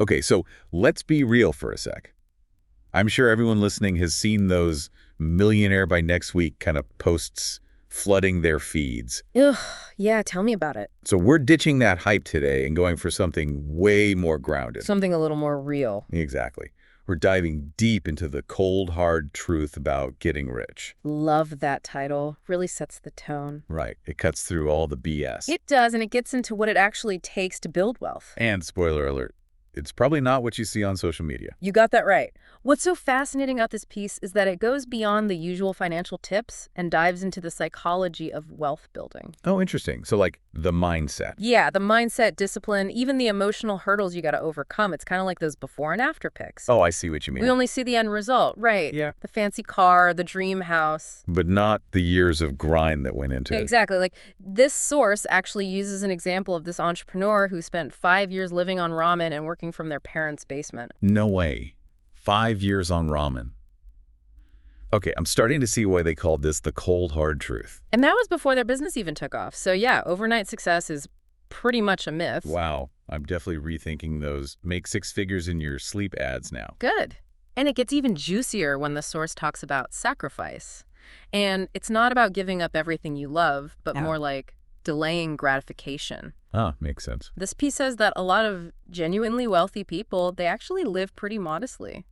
Okay, so let's be real for a sec. I'm sure everyone listening has seen those millionaire by next week kind of posts flooding their feeds. Ugh, yeah, tell me about it. So we're ditching that hype today and going for something way more grounded. Something a little more real. Exactly. We're diving deep into the cold, hard truth about getting rich. Love that title. Really sets the tone. Right. It cuts through all the BS. It does, and it gets into what it actually takes to build wealth. And spoiler alert, it's probably not what you see on social media. You got that right. What's so fascinating about this piece is that it goes beyond the usual financial tips and dives into the psychology of wealth building. Oh, interesting. So like the mindset. Yeah, the mindset, discipline, even the emotional hurdles you got to overcome. It's kind of like those before and after pics. Oh, I see what you mean. We only see the end result, right? Yeah. The fancy car, the dream house. But not the years of grind that went into it. Exactly. Like this source actually uses an example of this entrepreneur who spent 5 years living on ramen and working from their parents' basement. No way. 5 years on ramen. Okay, I'm starting to see why they called this the cold, hard truth. And that was before their business even took off. So yeah, overnight success is pretty much a myth. Wow, I'm definitely rethinking those make six figures in your sleep ads now. Good. And it gets even juicier when the source talks about sacrifice. And it's not about giving up everything you love, but more like delaying gratification. Ah, makes sense. This piece says that a lot of genuinely wealthy people, they actually live pretty modestly,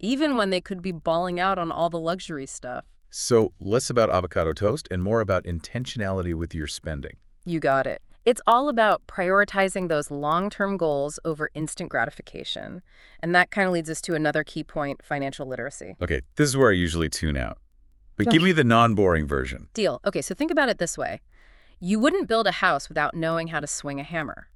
even when they could be balling out on all the luxury stuff. So less about avocado toast and more about intentionality with your spending. You got it. It's all about prioritizing those long-term goals over instant gratification. And that kind of leads us to another key point, financial literacy. Okay, this is where I usually tune out. But give me the non-boring version. Deal. Okay, so think about it this way. You wouldn't build a house without knowing how to swing a hammer,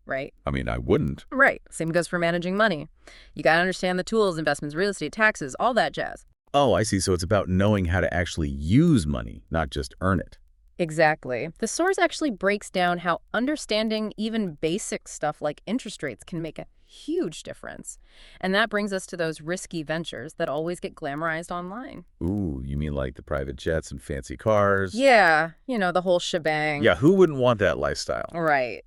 right? I mean, I wouldn't. Right. Same goes for managing money. You got to understand the tools, investments, real estate, taxes, all that jazz. Oh, I see. So it's about knowing how to actually use money, not just earn it. Exactly. The source actually breaks down how understanding even basic stuff like interest rates can make a huge difference. And that brings us to those risky ventures that always get glamorized online. Ooh, you mean like the private jets and fancy cars? Yeah, the whole shebang. Yeah, who wouldn't want that lifestyle? Right.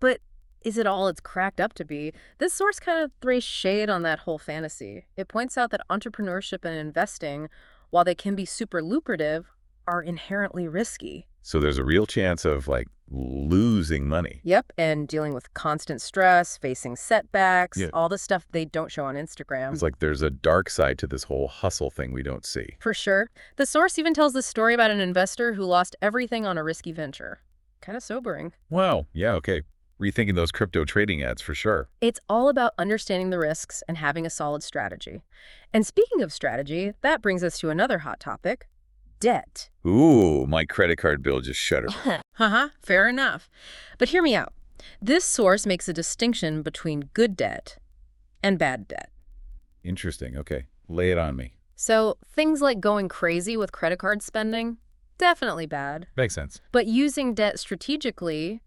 But is it all it's cracked up to be? This source kind of throws shade on that whole fantasy. It points out that entrepreneurship and investing, while they can be super lucrative, are inherently risky. So there's a real chance of like losing money. Yep, and dealing with constant stress, facing setbacks, Yeah. all the stuff they don't show on Instagram. It's like there's a dark side to this whole hustle thing we don't see. For sure. The source even tells the story about an investor who lost everything on a risky venture. Kind of sobering. Wow. Yeah, okay. Rethinking those crypto trading ads for sure. It's all about understanding the risks and having a solid strategy. And speaking of strategy, that brings us to another hot topic, debt. Ooh, my credit card bill just shuddered. Haha, fair enough. But hear me out. This source makes a distinction between good debt and bad debt. Interesting. Okay. Lay it on me. So things like going crazy with credit card spending, definitely bad. Makes sense. But using debt strategically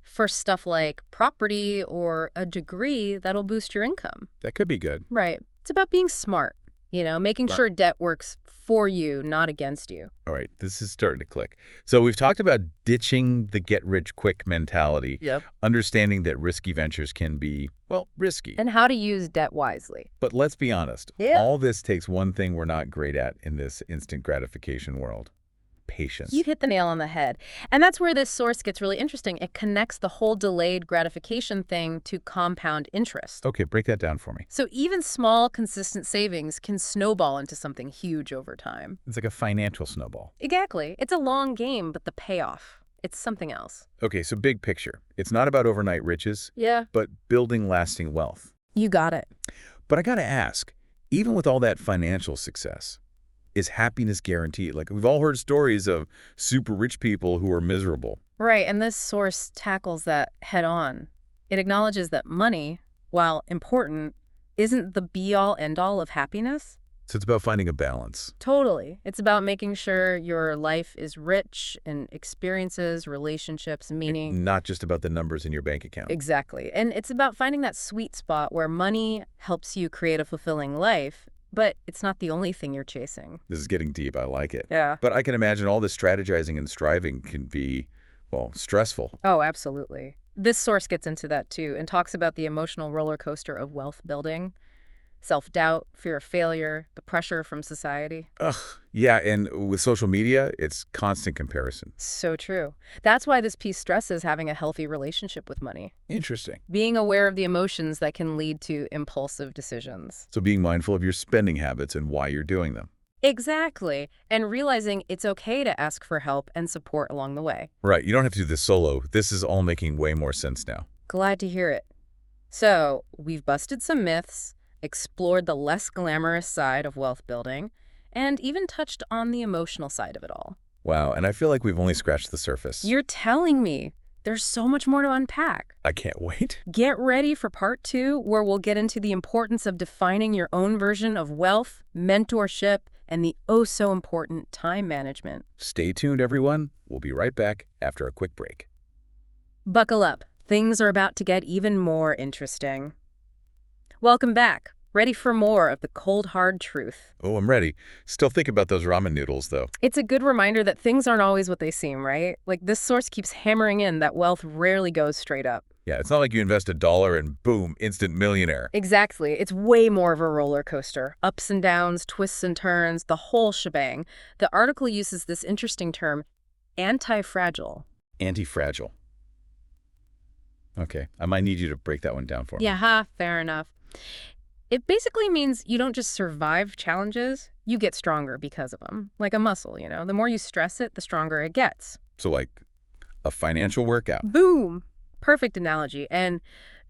for stuff like property or a degree, that'll boost your income. That could be good. Right. It's about being smart, making Right. sure debt works for you, not against you. All right. This is starting to click. So we've talked about ditching the get-rich-quick mentality, Yep. understanding that risky ventures can be, well, risky. And how to use debt wisely. But let's be honest. Yeah. All this takes one thing we're not great at in this instant gratification world. Patience. You hit the nail on the head. And that's where this source gets really interesting. It connects the whole delayed gratification thing to compound interest. Okay, break that down for me. So even small, consistent savings can snowball into something huge over time. It's like a financial snowball. Exactly. It's a long game, but the payoff, it's something else. Okay, so big picture. It's not about overnight riches, Yeah. but building lasting wealth. You got it. But I gotta ask, even with all that financial success, is happiness guaranteed? Like, we've all heard stories of super rich people who are miserable. Right, and this source tackles that head on. It acknowledges that money, while important, isn't the be-all, end-all of happiness. So it's about finding a balance. Totally. It's about making sure your life is rich in experiences, relationships, meaning. Not just about the numbers in your bank account. Exactly. And it's about finding that sweet spot where money helps you create a fulfilling life, but it's not the only thing you're chasing. This is getting deep. I like it. Yeah. But I can imagine all this strategizing and striving can be, well, stressful. Oh, absolutely. This source gets into that too and talks about the emotional roller coaster of wealth building, self-doubt, fear of failure, the pressure from society. Ugh, yeah, and with social media, it's constant comparison. So true. That's why this piece stresses having a healthy relationship with money, Interesting. being aware of the emotions that can lead to impulsive decisions. So being mindful of your spending habits and why you're doing them. Exactly. And realizing it's okay to ask for help and support along the way. Right, you don't have to do this solo. This is all making way more sense now. Glad to hear it. So, we've busted some myths, explored the less glamorous side of wealth building, and even touched on the emotional side of it all. Wow, and I feel like we've only scratched the surface. You're telling me there's so much more to unpack. I can't wait. Get ready for part 2, where we'll get into the importance of defining your own version of wealth, mentorship, and the oh-so-important time management. Stay tuned, everyone. We'll be right back after a quick break. Buckle up. Things are about to get even more interesting. Welcome back. Ready for more of the cold, hard truth. Oh, I'm ready. Still thinking about those ramen noodles, though. It's a good reminder that things aren't always what they seem, right? Like, this source keeps hammering in that wealth rarely goes straight up. Yeah, it's not like you invest $1 and boom, instant millionaire. Exactly. It's way more of a roller coaster. Ups and downs, twists and turns, the whole shebang. The article uses this interesting term, anti-fragile. Anti-fragile. Okay, I might need you to break that one down for me. Yeah, fair enough. It basically means you don't just survive challenges, you get stronger because of them. Like a muscle, you know? The more you stress it, the stronger it gets. So like a financial workout. Boom! Perfect analogy. And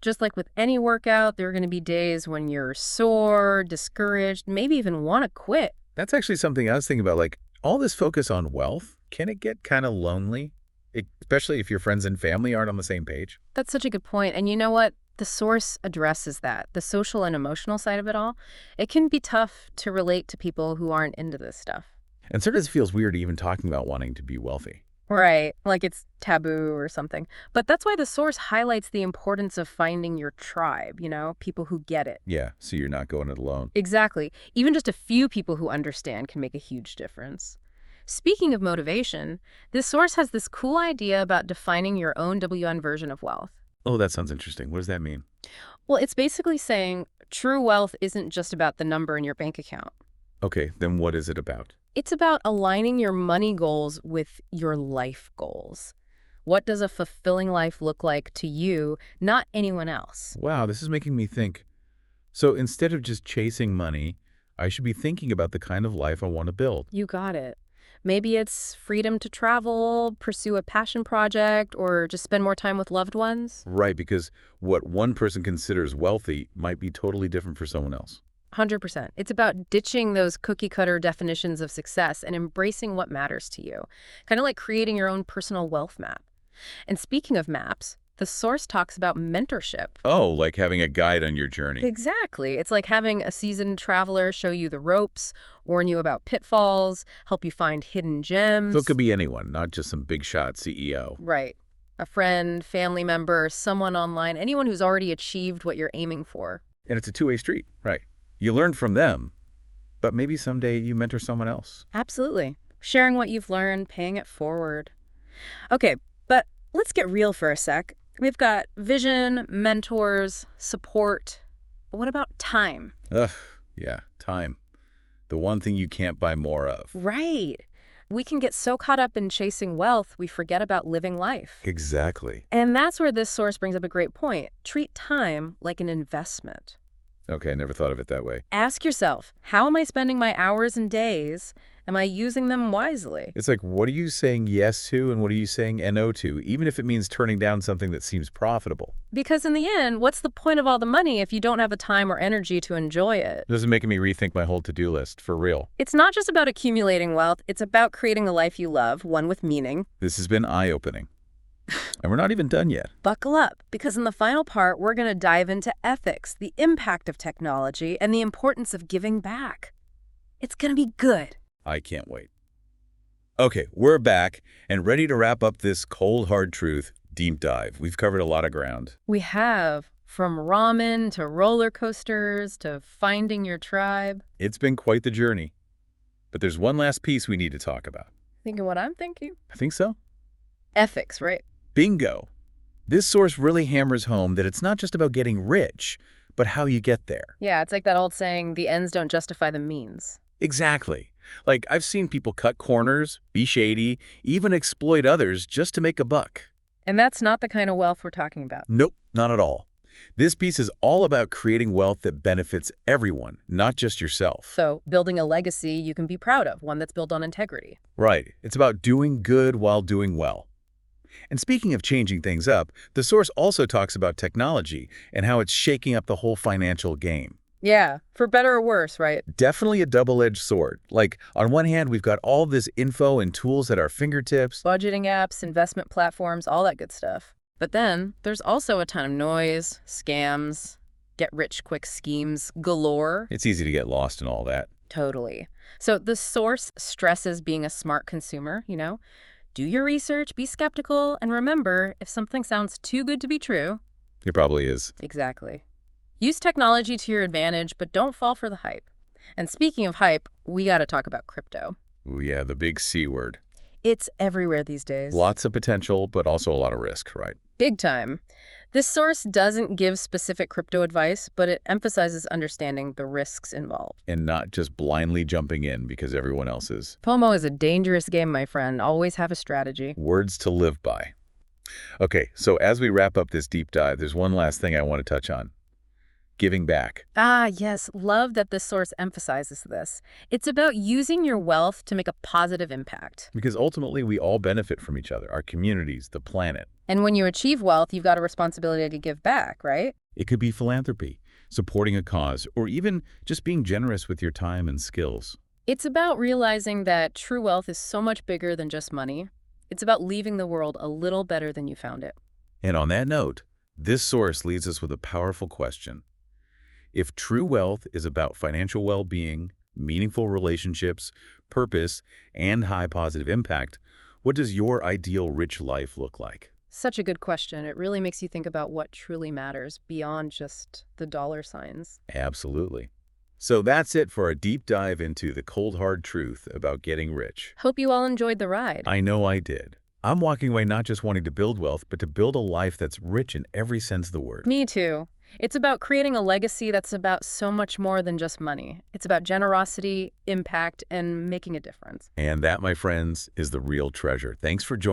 just like with any workout, there are going to be days when you're sore, discouraged, maybe even want to quit. That's actually something I was thinking about. Like all this focus on wealth, can it get kind of lonely? Especially if your friends and family aren't on the same page? That's such a good point. And you know what? The source addresses that, the social and emotional side of it all. It can be tough to relate to people who aren't into this stuff. And sometimes it feels weird even talking about wanting to be wealthy. Right, like it's taboo or something. But that's why the source highlights the importance of finding your tribe, you know, people who get it. Yeah, so you're not going it alone. Exactly. Even just a few people who understand can make a huge difference. Speaking of motivation, this source has this cool idea about defining your own WN version of wealth. Oh, that sounds interesting. What does that mean? Well, it's basically saying true wealth isn't just about the number in your bank account. Okay, then what is it about? It's about aligning your money goals with your life goals. What does a fulfilling life look like to you, not anyone else? Wow, this is making me think. So instead of just chasing money, I should be thinking about the kind of life I want to build. You got it. Maybe it's freedom to travel, pursue a passion project, or just spend more time with loved ones. Right, because what one person considers wealthy might be totally different for someone else. 100%. It's about ditching those cookie-cutter definitions of success and embracing what matters to you. Kind of like creating your own personal wealth map. And speaking of maps, the source talks about mentorship. Oh, like having a guide on your journey. Exactly. It's like having a seasoned traveler show you the ropes, warn you about pitfalls, help you find hidden gems. So it could be anyone, not just some big shot CEO. Right. A friend, family member, someone online, anyone who's already achieved what you're aiming for. And it's a two-way street, right? You learn from them, but maybe someday you mentor someone else. Absolutely. Sharing what you've learned, paying it forward. Okay, but let's get real for a sec. We've got vision, mentors, support. What about time? Ugh, yeah, time. The one thing you can't buy more of. Right. We can get so caught up in chasing wealth, we forget about living life. Exactly. And that's where this source brings up a great point. Treat time like an investment. Okay, I never thought of it that way. Ask yourself, how am I spending my hours and days? Am I using them wisely? It's like, what are you saying yes to and what are you saying no to, even if it means turning down something that seems profitable? Because in the end, what's the point of all the money if you don't have the time or energy to enjoy it? This is making me rethink my whole to-do list, for real. It's not just about accumulating wealth, it's about creating a life you love, one with meaning. This has been eye-opening. And we're not even done yet. Buckle up, because in the final part, we're going to dive into ethics, the impact of technology, and the importance of giving back. It's going to be good. I can't wait. Okay, we're back and ready to wrap up this cold, hard truth deep dive. We've covered a lot of ground. We have, from ramen to roller coasters to finding your tribe. It's been quite the journey. But there's one last piece we need to talk about. Thinking what I'm thinking? I think so. Ethics, right? Bingo. This source really hammers home that it's not just about getting rich, but how you get there. Yeah, it's like that old saying, the ends don't justify the means. Exactly. Like, I've seen people cut corners, be shady, even exploit others just to make a buck. And that's not the kind of wealth we're talking about. Nope, not at all. This piece is all about creating wealth that benefits everyone, not just yourself. So, building a legacy you can be proud of, one that's built on integrity. Right. It's about doing good while doing well. And speaking of changing things up, the source also talks about technology and how it's shaking up the whole financial game. Yeah, for better or worse, right? Definitely a double-edged sword. Like, on one hand, we've got all this info and tools at our fingertips. Budgeting apps, investment platforms, all that good stuff. But then there's also a ton of noise, scams, get-rich-quick schemes galore. It's easy to get lost in all that. Totally. So the source stresses being a smart consumer, Do your research, be skeptical, and remember, if something sounds too good to be true. It probably is. Exactly. Use technology to your advantage, but don't fall for the hype. And speaking of hype, we got to talk about crypto. Ooh, yeah, the big C word. It's everywhere these days. Lots of potential, but also a lot of risk, right? Big time. This source doesn't give specific crypto advice, but it emphasizes understanding the risks involved. And not just blindly jumping in because everyone else is. FOMO is a dangerous game, my friend. Always have a strategy. Words to live by. Okay, so as we wrap up this deep dive, there's one last thing I want to touch on. Giving back. Ah, yes. Love that this source emphasizes this. It's about using your wealth to make a positive impact. Because ultimately, we all benefit from each other, our communities, the planet. And when you achieve wealth, you've got a responsibility to give back, right? It could be philanthropy, supporting a cause, or even just being generous with your time and skills. It's about realizing that true wealth is so much bigger than just money. It's about leaving the world a little better than you found it. And on that note, this source leaves us with a powerful question. If true wealth is about financial well-being, meaningful relationships, purpose, and high positive impact, what does your ideal rich life look like? Such a good question. It really makes you think about what truly matters beyond just the dollar signs. Absolutely. So that's it for a deep dive into the cold hard truth about getting rich. Hope you all enjoyed the ride. I know I did. I'm walking away not just wanting to build wealth, but to build a life that's rich in every sense of the word. Me too. It's about creating a legacy that's about so much more than just money. It's about generosity, impact, and making a difference. And that, my friends, is the real treasure. Thanks for joining.